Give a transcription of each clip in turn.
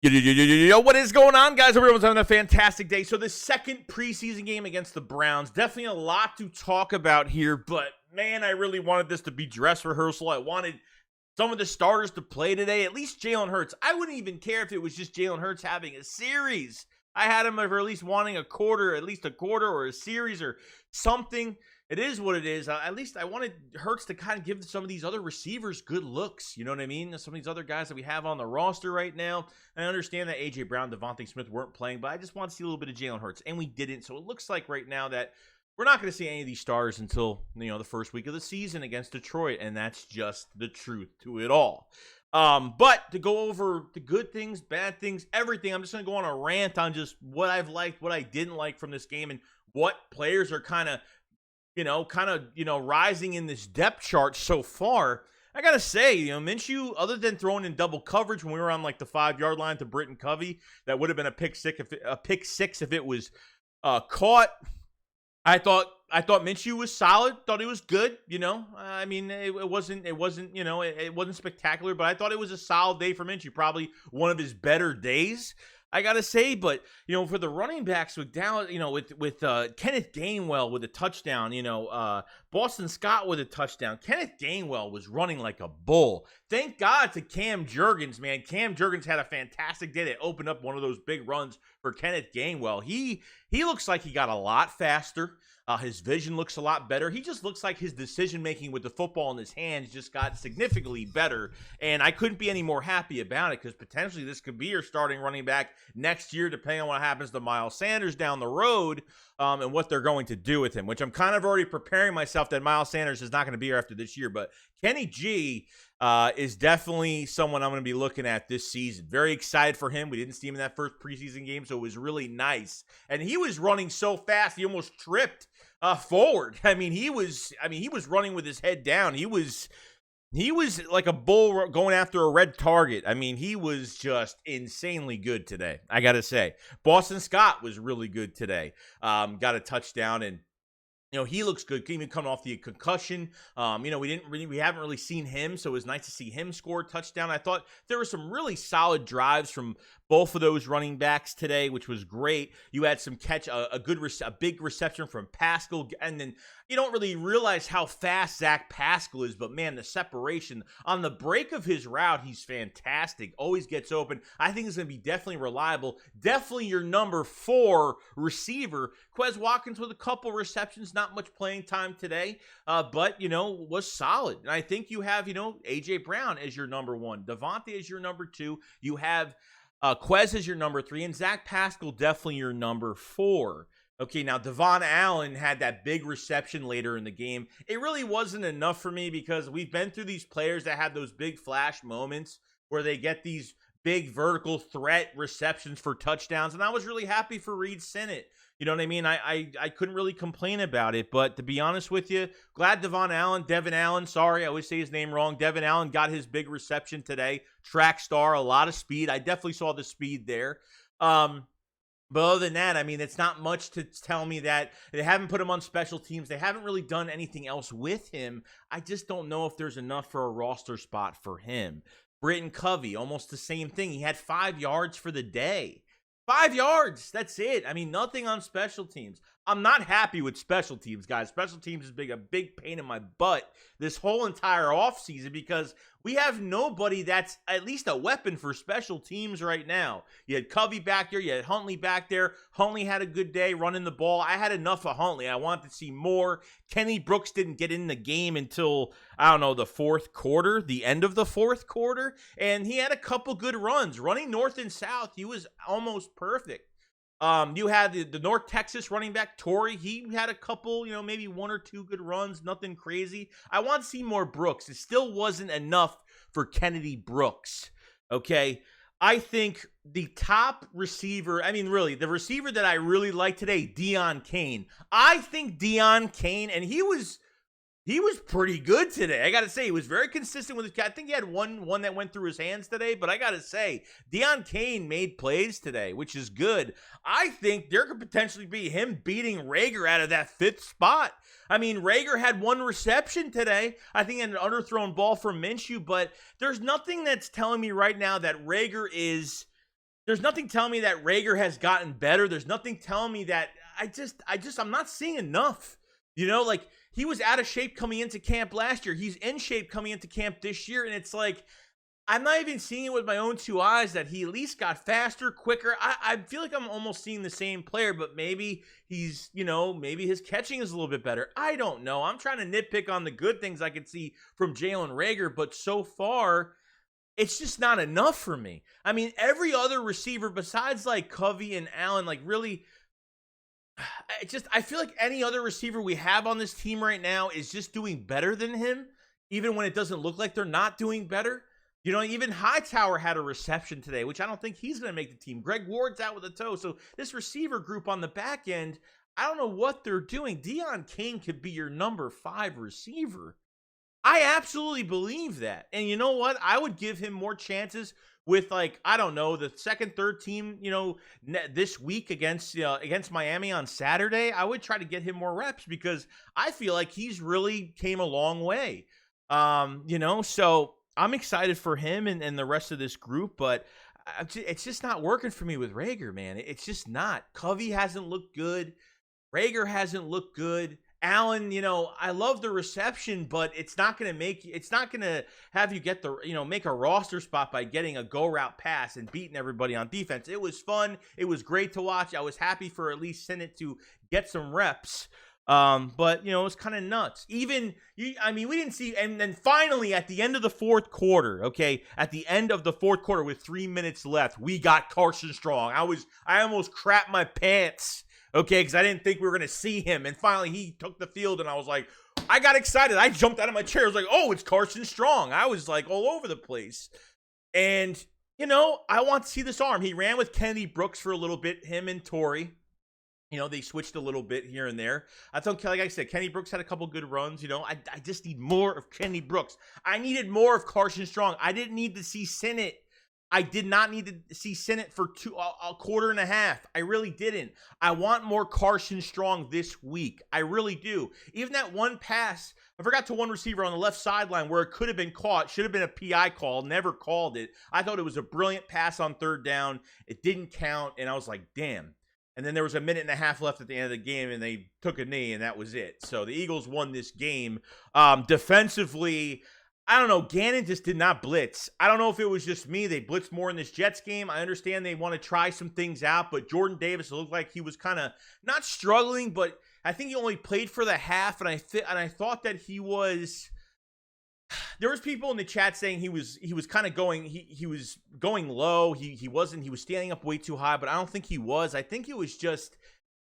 Yo, what is going on, guys? Everyone's having a fantastic day. So the second preseason game against the Browns, definitely a lot to talk about here, but man, I really wanted this to be dress rehearsal. I wanted some of the starters to play today, at least Jalen Hurts. I wouldn't even care if it was just Jalen Hurts having a series. I had him for at least wanting a quarter, or a series or something. It is what it is. At least I wanted Hurts to kind of give some of these other receivers good looks. You know what I mean? Some of these other guys that we have on the roster right now. I understand that A.J. Brown, Devontae Smith weren't playing, but I just want to see a little bit of Jalen Hurts, and we didn't. So it looks like right now that we're not going to see any of these stars until, the first week of the season against Detroit, and that's just the truth to it all. But to go over the good things, bad things, everything, I'm just going to go on a rant on just what I've liked, what I didn't like from this game, and what players are kind of rising in this depth chart so far. I got to say, Minshew, other than throwing in double coverage when we were on like the 5-yard line to Britton Covey, that would have been a pick six if it was caught. I thought Minshew was solid. Thought he was good. I mean, it wasn't spectacular, but I thought it was a solid day for Minshew. Probably one of his better days, I gotta say. But for the running backs with Dallas, with Kenneth Gainwell with a touchdown, Boston Scott with a touchdown. Kenneth Gainwell was running like a bull. Thank God to Cam Jurgens, man. Cam Jurgens had a fantastic day that opened up one of those big runs for Kenneth Gainwell. He looks like he got a lot faster. His vision looks a lot better. He just looks like his decision-making with the football in his hands just got significantly better, and I couldn't be any more happy about it because potentially this could be your starting running back next year, depending on what happens to Miles Sanders down the road and what they're going to do with him, which I'm kind of already preparing myself that Miles Sanders is not going to be here after this year, but Kenny G is definitely someone I'm going to be looking at this season. Very excited for him. We didn't see him in that first preseason game, so it was really nice. And he was running so fast, he almost tripped forward. He was running with his head down. He was like a bull going after a red target. He was just insanely good today, I got to say. Boston Scott was really good today. Got a touchdown, and he looks good, even coming off the concussion. We haven't really seen him, so it was nice to see him score a touchdown. I thought there were some really solid drives from both of those running backs today, which was great. You had some a big reception from Pascal, and then you don't really realize how fast Zach Pascal is, but man, the separation on the break of his route, he's fantastic. Always gets open. I think he's going to be definitely reliable. Definitely your number 4 receiver. Quez Watkins with a couple receptions, not much playing time today, but was solid. And I think you have A.J. Brown as your number 1, Devontae as your number 2. You have Quez as your number 3, and Zach Pascal definitely your number 4. Okay, now Devon Allen had that big reception later in the game. It really wasn't enough for me because we've been through these players that have those big flash moments where they get these big vertical threat receptions for touchdowns, and I was really happy for Reed Sinnett. You know what I mean? I couldn't really complain about it, but to be honest with you, glad Devon Allen, sorry, I always say his name wrong. Devon Allen got his big reception today. Track star, a lot of speed. I definitely saw the speed there. But other than that, it's not much to tell me that they haven't put him on special teams. They haven't really done anything else with him. I just don't know if there's enough for a roster spot for him. Britton Covey, almost the same thing. He had 5 yards for the day. 5 yards. That's it. Nothing on special teams. I'm not happy with special teams, guys. Special teams is a big pain in my butt this whole entire offseason because we have nobody that's at least a weapon for special teams right now. You had Covey back there. You had Huntley back there. Huntley had a good day running the ball. I had enough of Huntley. I wanted to see more. Kenny Brooks didn't get in the game until, the fourth quarter, the end of the fourth quarter. And he had a couple good runs. Running north and south, he was almost perfect. You had the North Texas running back, Torrey. He had a couple, maybe 1 or 2 good runs, nothing crazy. I want to see more Brooks. It still wasn't enough for Kennedy Brooks, okay? I think the top receiver, really, the receiver that I really like today, DEON CAIN. I think DEON CAIN, and he was pretty good today. I got to say, he was very consistent with his catch. I think he had one that went through his hands today, but I got to say, DEON CAIN made plays today, which is good. I think there could potentially be him beating Reagor out of that 5th spot. Reagor had 1 reception today. I think an underthrown ball from Minshew, but there's nothing that's telling me right now that Reagor is there's nothing telling me that Reagor has gotten better. There's nothing telling me that I'm not seeing enough. You know, like he was out of shape coming into camp last year. He's in shape coming into camp this year. And it's like, I'm not even seeing it with my own two eyes that he at least got faster, quicker. I feel like I'm almost seeing the same player, but maybe he's, maybe his catching is a little bit better. I don't know. I'm trying to nitpick on the good things I can see from Jalen Reagor, but so far, it's just not enough for me. I mean, every other receiver besides like Covey and Allen, like really, I feel like any other receiver we have on this team right now is just doing better than him, even when it doesn't look like they're not doing better. Even Hightower had a reception today, which I don't think he's going to make the team. Greg Ward's out with a toe. So this receiver group on the back end, I don't know what they're doing. DEON CAIN could be your number 5 receiver. I absolutely believe that. And you know what? I would give him more chances with, like, I don't know, the second, third team, this week against Miami on Saturday. I would try to get him more reps because I feel like he's really came a long way. So I'm excited for him and the rest of this group, but it's just not working for me with Reagor, man. It's just not. Covey hasn't looked good. Reagor hasn't looked good. Allen, I love the reception, but it's not going to have you get make a roster spot by getting a go route pass and beating everybody on defense. It was fun. It was great to watch. I was happy for at least Sinnott to get some reps. But it was kind of nuts. We didn't see, and then finally at the end of the fourth quarter, with 3 minutes left, we got Carson Strong. I almost crapped my pants. Okay, because I didn't think we were going to see him. And finally, he took the field, and I was like, I got excited. I jumped out of my chair. I was like, oh, it's Carson Strong. I was like all over the place. And, I want to see this arm. He ran with Kennedy Brooks for a little bit, him and Torrey. They switched a little bit here and there. I thought, like I said, Kenny Brooks had a couple good runs. I just need more of Kenny Brooks. I needed more of Carson Strong. I didn't need to see Sinnott. I did not need to see Sinnott for a quarter and a half. I really didn't. I want more Carson Strong this week. I really do. Even that one pass, I forgot to one receiver on the left sideline where it could have been caught. Should have been a PI call. Never called it. I thought it was a brilliant pass on third down. It didn't count, and I was like, damn. And then there was a minute and a half left at the end of the game, and they took a knee, and that was it. So the Eagles won this game. Defensively, I don't know. Gannon just did not blitz. I don't know if it was just me. They blitzed more in this Jets game. I understand they want to try some things out, but Jordan Davis looked like he was kind of not struggling, but I think he only played for the half, and I thought that he was. There was people in the chat saying he was kind of going he was going low. He was standing up way too high, but I don't think he was. I think it was just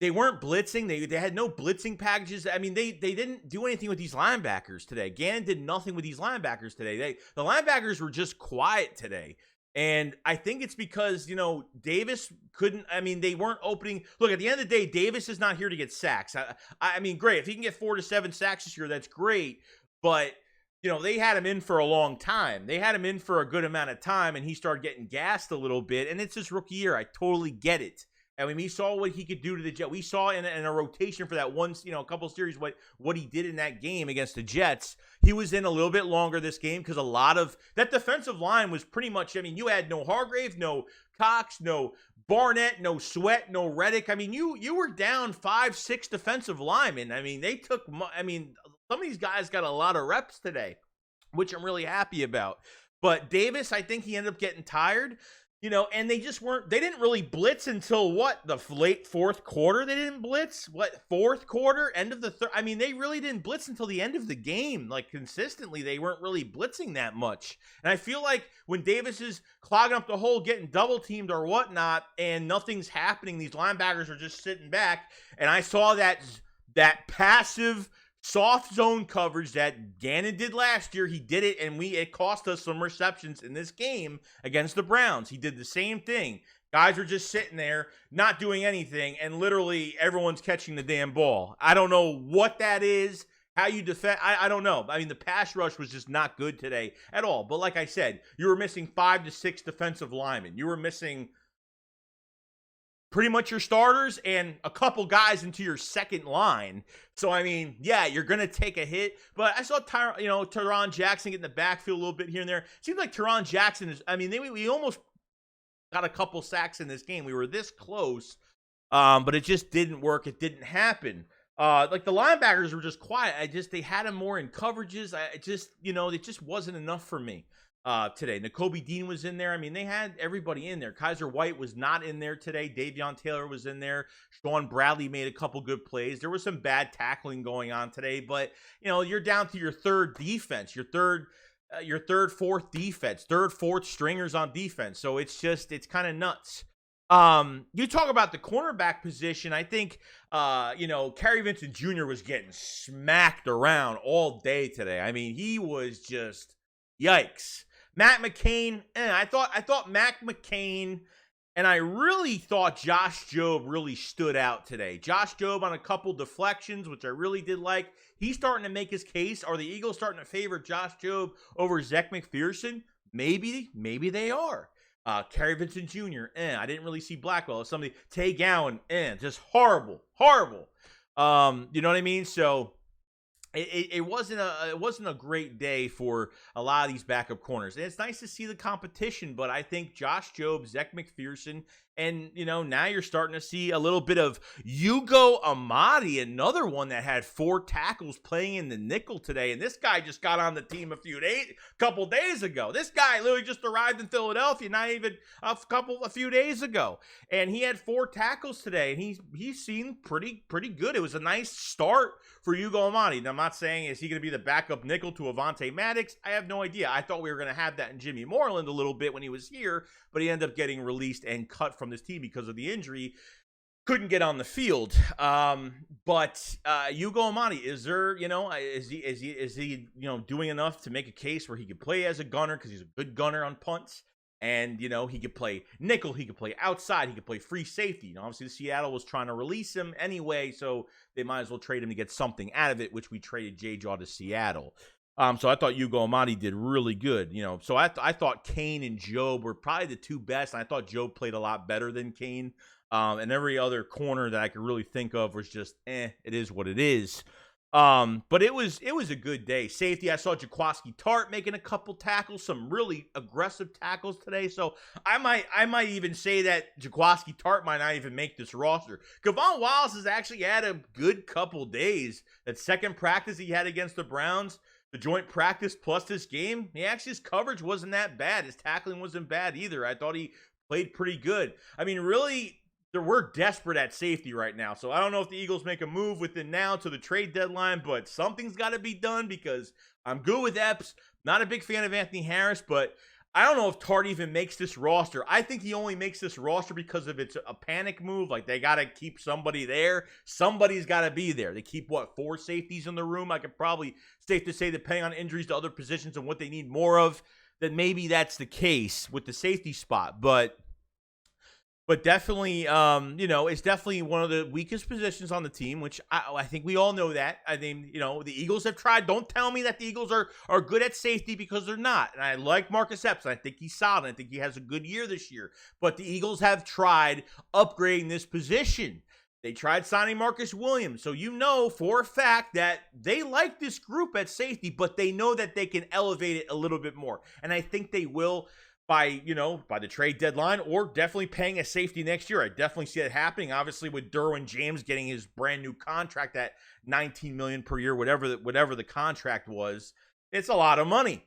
they weren't blitzing. They had no blitzing packages. I mean, they didn't do anything with these linebackers today. Gannon did nothing with these linebackers today. The linebackers were just quiet today. And I think it's because, Davis couldn't, they weren't opening. Look, at the end of the day, Davis is not here to get sacks. I mean, great. If he can get 4 to 7 sacks this year, that's great. But they had him in for a long time. They had him in for a good amount of time, and he started getting gassed a little bit. And it's his rookie year. I totally get it. I mean, we saw what he could do to the Jets. We saw in a rotation for that one, a couple series, what he did in that game against the Jets. He was in a little bit longer this game because a lot of that defensive line was pretty much, you had no Hargrave, no Cox, no Barnett, no Sweat, no Reddick. You were down 5-6 defensive linemen. Some of these guys got a lot of reps today, which I'm really happy about. But Davis, I think he ended up getting tired. And they didn't really blitz until the late fourth quarter. They didn't blitz. Fourth quarter, end of the third. They really didn't blitz until the end of the game. Like consistently, they weren't really blitzing that much. And I feel like when Davis is clogging up the hole, getting double teamed or whatnot, and nothing's happening, these linebackers are just sitting back. And I saw that passive soft zone coverage that Gannon did last year. He did it, and it cost us some receptions in this game against the Browns. He did the same thing. Guys are just sitting there, not doing anything, and literally everyone's catching the damn ball. I don't know what that is, how you defend. I don't know. The pass rush was just not good today at all. But like I said, you were missing 5 to 6 defensive linemen. You were missing pretty much your starters and a couple guys into your second line. So, you're going to take a hit. But I saw Teron Jackson get in the backfield a little bit here and there. It seems like Teron Jackson is, we almost got a couple sacks in this game. We were this close, but it just didn't work. It didn't happen. Like the linebackers were just quiet. They had them more in coverages. It just wasn't enough for me today. Nakobe Dean was in there. I mean, they had everybody in there. Kaiser White was not in there today. Davion Taylor was in there. Sean Bradley made a couple good plays. There was some bad tackling going on today, but you're down to your third defense, your third, fourth defense, third, fourth stringers on defense. So it's kind of nuts. You talk about the cornerback position. I think, Kerry Vincent Jr. was getting smacked around all day today. I mean, he was just yikes. Matt McCain, I thought Matt McCain, and I really thought Josh Jobe really stood out today. Josh Jobe on a couple deflections, which I really did like. He's starting to make his case. Are the Eagles starting to favor Josh Jobe over Zech McPherson? Maybe they are. Kerry Vincent Jr., I didn't really see Blackwell. Somebody, Tay Gowan, just horrible. You know what I mean? So it wasn't a great day for a lot of these backup corners. And it's nice to see the competition, but I think Josh Jobe, Zech McPherson, and now you're starting to see a little bit of UGO Amadi, another one that had 4 tackles playing in the nickel today. And this guy just got on the team a couple days ago. This guy literally just arrived in Philadelphia, not even a few days ago, and he had 4 tackles today. And he's seen pretty good. It was a nice start for UGO Amadi. Now, I'm not saying is he going to be the backup nickel to Avonte Maddox. I have no idea. I thought we were going to have that in Jimmy Moreland a little bit when he was here, but he ended up getting released and cut from this team because of the injury. Couldn't get on the field. But UGO Amadi, is he doing enough to make a case where he could play as a gunner, because he's a good gunner on punts? And, he could play nickel, he could play outside, he could play free safety. Obviously, Seattle was trying to release him anyway, so they might as well trade him to get something out of it, which we traded J-Jaw to Seattle. So I thought UGO Amadi did really good. So I thought Cain and Jobe were probably the 2 best, and I thought Jobe played a lot better than Cain. And every other corner that I could really think of was just, it is what it is. But it was a good day. Safety, I saw Jaquiski Tartt making a couple tackles, some really aggressive tackles today. So I might even say that Jaquiski Tartt might not even make this roster. Kavon Wallace has actually had a good couple days. That second practice he had against the Browns, the joint practice plus this game, his coverage wasn't that bad. His tackling wasn't bad either. I thought he played pretty good. I mean, really, we're desperate at safety right now. So I don't know if the Eagles make a move within now to the trade deadline, but something's got to be done, because I'm good with Epps. Not a big fan of Anthony Harris, but I don't know if Tartt even makes this roster. I think he only makes this roster because of it's a panic move. Like, they got to keep somebody there. Somebody's got to be there. They keep, 4 safeties in the room? I could probably, safe to say, depending on injuries to other positions and what they need more of, that maybe that's the case with the safety spot. But definitely, it's definitely one of the weakest positions on the team, which I think we all know that. I think, the Eagles have tried. Don't tell me that the Eagles are good at safety, because they're not. And I like Marcus Epps. I think he's solid. I think he has a good year this year. But the Eagles have tried upgrading this position. They tried signing Marcus Williams. So for a fact that they like this group at safety, but they know that they can elevate it a little bit more. And I think they will by the trade deadline, or definitely paying a safety next year. I definitely see that happening. Obviously, with Derwin James getting his brand new contract at $19 million per year, whatever the contract was, it's a lot of money.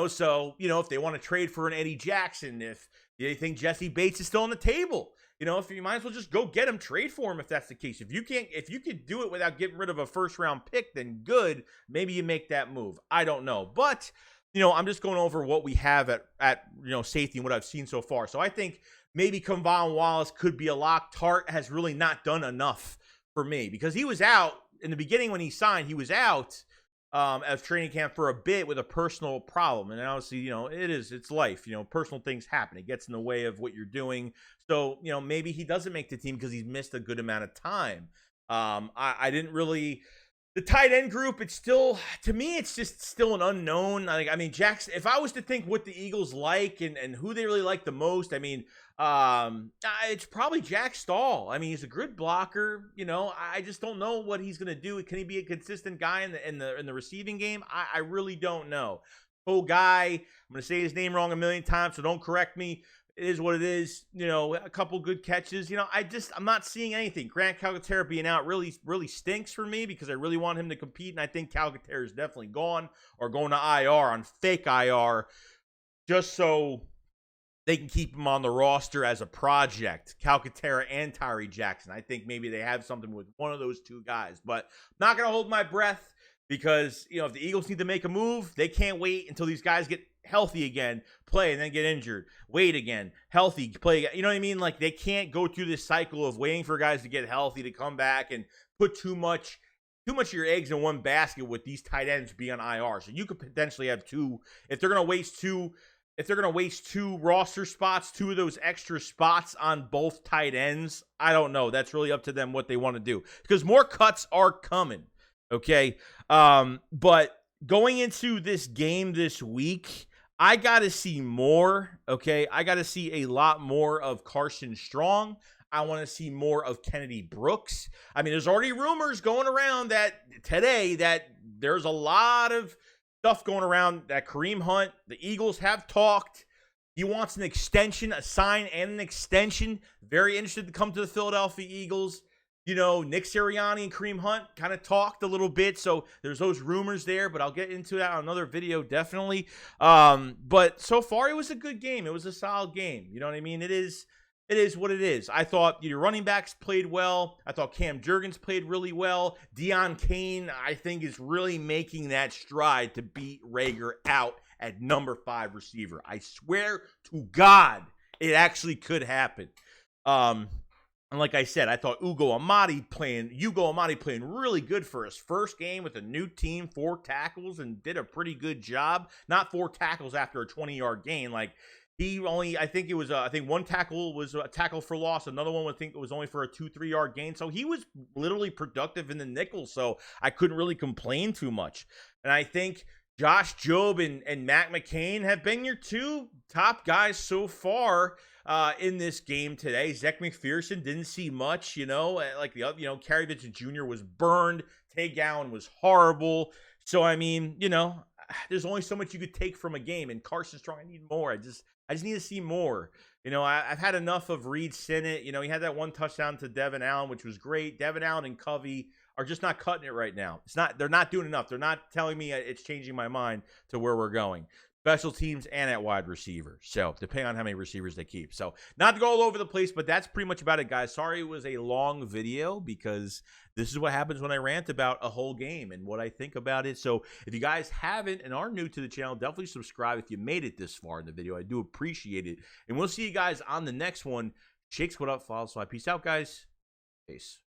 So if they want to trade for an Eddie Jackson, if they think Jesse Bates is still on the table, if you might as well just go get him, trade for him if that's the case. If you could do it without getting rid of a first round pick, then good. Maybe you make that move. I don't know, but. I'm just going over what we have at safety and what I've seen so far. So I think maybe Kavon Wallace could be a lock. Tartt has really not done enough for me, because he was out in the beginning when he signed. He was out of training camp for a bit with a personal problem. And obviously, it's life. Personal things happen. It gets in the way of what you're doing. So, maybe he doesn't make the team because he's missed a good amount of time. I didn't really... The tight end group, it's still, to me, it's just still an unknown. Jackson, if I was to think what the Eagles like and who they really like the most, it's probably Jack Stahl. He's a good blocker. I just don't know what he's going to do. Can he be a consistent guy in the receiving game? I really don't know. Guy, I'm going to say his name wrong a million times, so don't correct me. It is what it is. You know, a couple good catches. You know, I'm not seeing anything. Grant Calcaterra being out really stinks for me because I really want him to compete, and I think Calcaterra is definitely gone or going to IR on fake IR just so they can keep him on the roster as a project. Calcaterra and Tyree Jackson. I think maybe they have something with one of those two guys, but I'm not going to hold my breath because, you know, if the Eagles need to make a move, they can't wait until these guys get healthy again, play, and then get injured. Wait again, healthy, play again. You know what I mean? Like, they can't go through this cycle of waiting for guys to get healthy to come back and put too much of your eggs in one basket with these tight ends being on IR. So you could potentially have two, if they're going to waste two roster spots, two of those extra spots on both tight ends, I don't know. That's really up to them what they want to do because more cuts are coming. Okay. But going into this game this week, I got to see more. Okay. I got to see a lot more of Carson Strong. I want to see more of Kennedy Brooks. I mean, there's already rumors going around that today that there's a lot of stuff going around that Kareem Hunt, the Eagles have talked. He wants an extension, a sign and an extension. Very interested to come to the Philadelphia Eagles. You know, Nick Sirianni and Kareem Hunt kind of talked a little bit, so there's those rumors there, but I'll get into that on another video, definitely. But so far, it was a good game. It was a solid game. You know what I mean? It is what it is. I thought your running backs played well. I thought Cam Jurgens played really well. DEON CAIN, I think, is really making that stride to beat Reagor out at number 5 receiver. I swear to God, it actually could happen. And like I said, I thought UGO Amadi playing really good for his first game with a new team, 4 tackles, and did a pretty good job. Not 4 tackles after a 20-yard gain. Like, he only, I think one tackle was a tackle for loss. Another one, I think it was only for a 2-3 yard gain. So he was literally productive in the nickel. So I couldn't really complain too much. And I think Josh Jobe and Matt McCain have been your 2 top guys so far in this game today. Zach McPherson didn't see much, you know, like the other, you know, Kerry Vincent Jr. was burned. Tay Gowan was horrible. So, I mean, you know, there's only so much you could take from a game. And Carson Strong, I need more. I just need to see more. You know, I've had enough of Reed Sinnott. You know, he had that 1 touchdown to Devin Allen, which was great. Devin Allen and Covey are just not cutting it right now. They're not doing enough. They're not telling me it's changing my mind to where we're going. Special teams and at wide receiver. So, depending on how many receivers they keep. So, not to go all over the place, but that's pretty much about it, guys. Sorry it was a long video because this is what happens when I rant about a whole game and what I think about it. So, if you guys haven't and are new to the channel, definitely subscribe if you made it this far in the video. I do appreciate it. And we'll see you guys on the next one. Shake Squad up, follow, so peace out, guys. Peace.